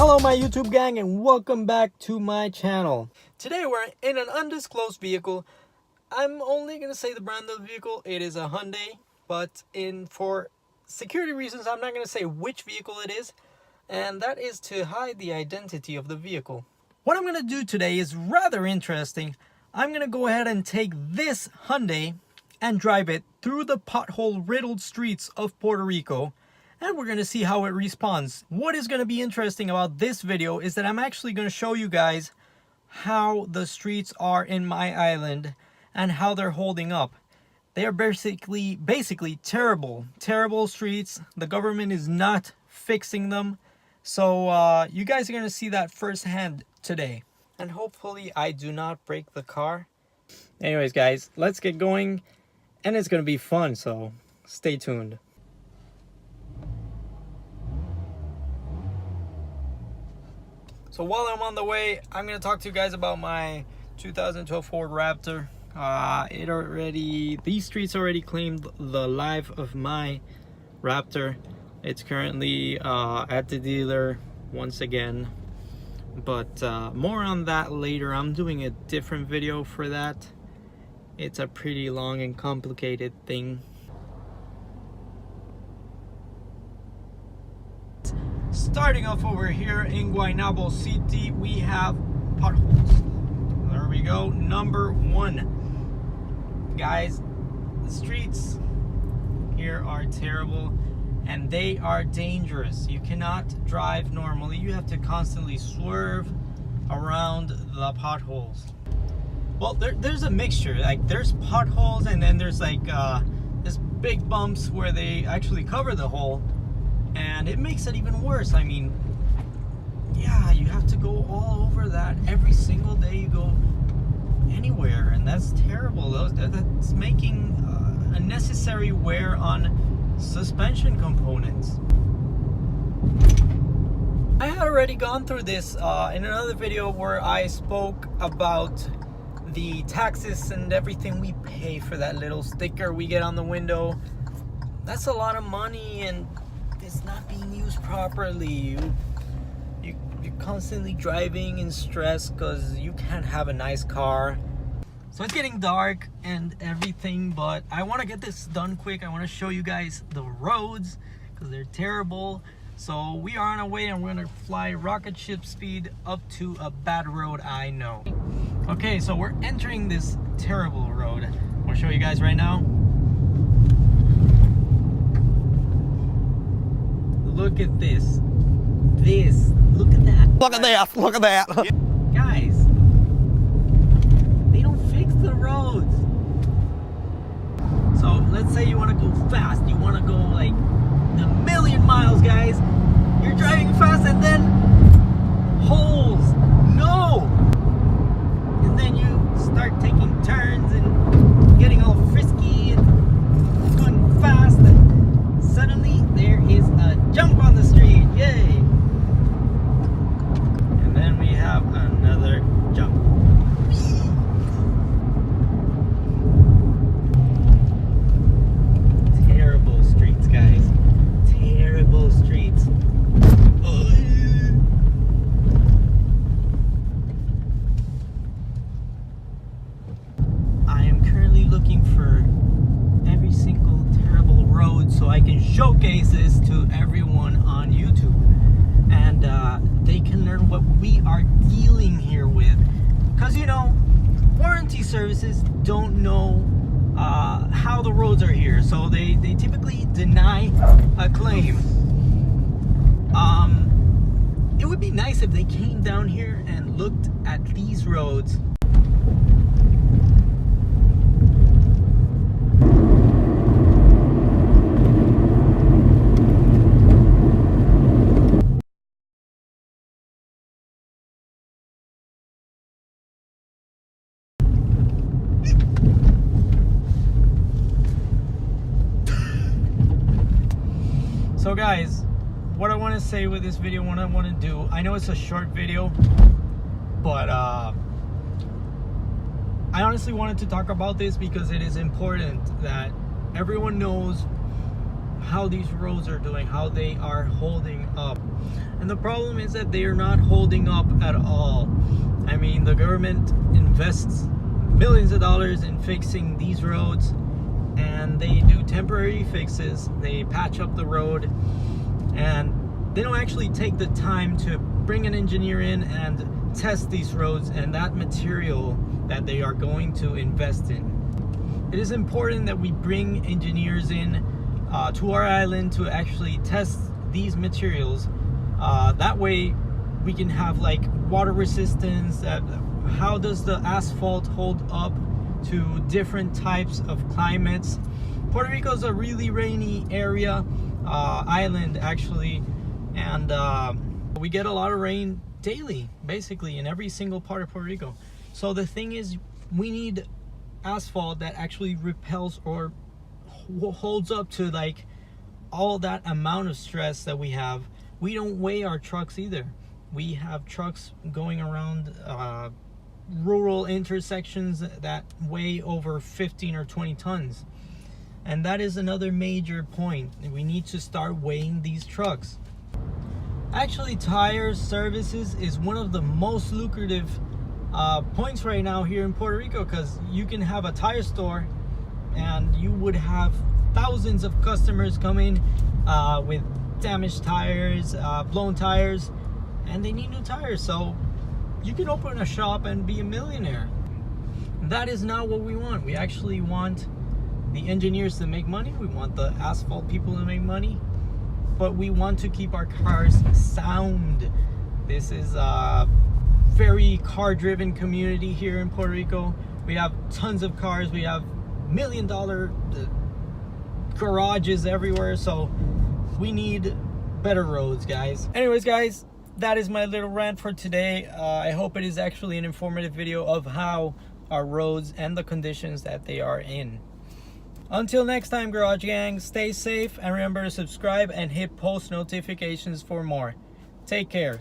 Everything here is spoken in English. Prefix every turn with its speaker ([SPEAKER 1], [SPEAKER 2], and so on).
[SPEAKER 1] Hello my YouTube gang and welcome back to my channel. Today we're in an undisclosed vehicle. I'm only going to say the brand of the vehicle. It is a Hyundai, but for security reasons I'm not going to say which vehicle it is, and that is to hide the identity of the vehicle. What I'm going to do today is rather interesting. I'm going to go ahead and take this Hyundai and drive it through the pothole riddled streets of Puerto Rico, and we're going to see how it responds. What is going to be interesting about this video is that I'm actually going to show you guys how the streets are in my island and how they're holding up. They are basically terrible streets. The government is not fixing them. So you guys are going to see that firsthand today. And hopefully I do not break the car. Anyways guys, let's get going. And it's going to be fun, so stay tuned. So while I'm on the way, I'm going to talk to you guys about my 2012 Ford Raptor. These streets already claimed the life of my Raptor. It's currently at the dealer once again. But more on that later. I'm doing a different video for that. It's a pretty long and complicated thing. Starting off over here in Guaynabo CT, we have potholes. There we go, number one. Guys, the streets here are terrible and they are dangerous. You cannot drive normally. You have to constantly swerve around the potholes. Well, there's a mixture. Like, there's potholes and then there's like this big bumps where they actually cover the hole. And it makes it even worse. I mean, yeah, you have to go all over that every single day you go anywhere, and that's terrible. That's making unnecessary wear on suspension components. I had already gone through this in another video where I spoke about the taxes and everything we pay for that little sticker we get on the window. That's a lot of money, and it's not being used properly. You're constantly driving in stress because you can't have a nice car. So it's getting dark and everything, but I want to get this done quick. I want to show you guys the roads because they're terrible. So we are on our way and we're going to fly rocket ship speed up to a bad road I know. Okay, so we're entering this terrible road. I'm going to show you guys right now. Look at this. Look at that.
[SPEAKER 2] Look at that. Look at that.
[SPEAKER 1] Guys, they don't fix the roads. So let's say you want to go fast. You want to go like a million miles, guys. You're driving fast and then holes. No. And then you start taking turns and getting all frisky and going fast. And suddenly there is a jump on the street. Yay. And then we have another jump. Terrible streets, guys. Terrible streets. I am currently looking for every single terrible road so I can showcase this to everyone on YouTube, and they can learn what we are dealing here with, because you know, warranty services don't know how the roads are here, so they typically deny a claim. It would be nice if they came down here and looked at these roads. So guys, what I want to say with this video, what I want to do, I know it's a short video, but I honestly wanted to talk about this because it is important that everyone knows how these roads are doing, how they are holding up. And the problem is that they are not holding up at all. I mean, the government invests millions of dollars in fixing these roads, and they do temporary fixes. They patch up the road, and they don't actually take the time to bring an engineer in and test these roads and that material that they are going to invest in. It is important that we bring engineers in to our island to actually test these materials. That way we can have like water resistance. How does the asphalt hold up to different types of climates? Puerto Rico is a really rainy area, island actually, and we get a lot of rain daily, basically in every single part of Puerto Rico. So the thing is, we need asphalt that actually repels or holds up to like all that amount of stress that we have. We don't weigh our trucks either. We have trucks going around rural intersections that weigh over 15 or 20 tons. And that is another major point. We need to start weighing these trucks. Actually, tire services is one of the most lucrative points right now here in Puerto Rico, because you can have a tire store and you would have thousands of customers coming with damaged tires, blown tires, and they need new tires. So you can open a shop and be a millionaire. That is not what we want. We actually want the engineers to make money. We want the asphalt people to make money, but we want to keep our cars sound. This is a very car-driven community here in Puerto Rico. We have tons of cars. We have $1 million garages everywhere. So we need better roads, guys. Anyways, guys, that is my little rant for today. I hope it is actually an informative video of how our roads and the conditions that they are in. Until next time, Garage Gang, stay safe and remember to subscribe and hit post notifications for more. Take care.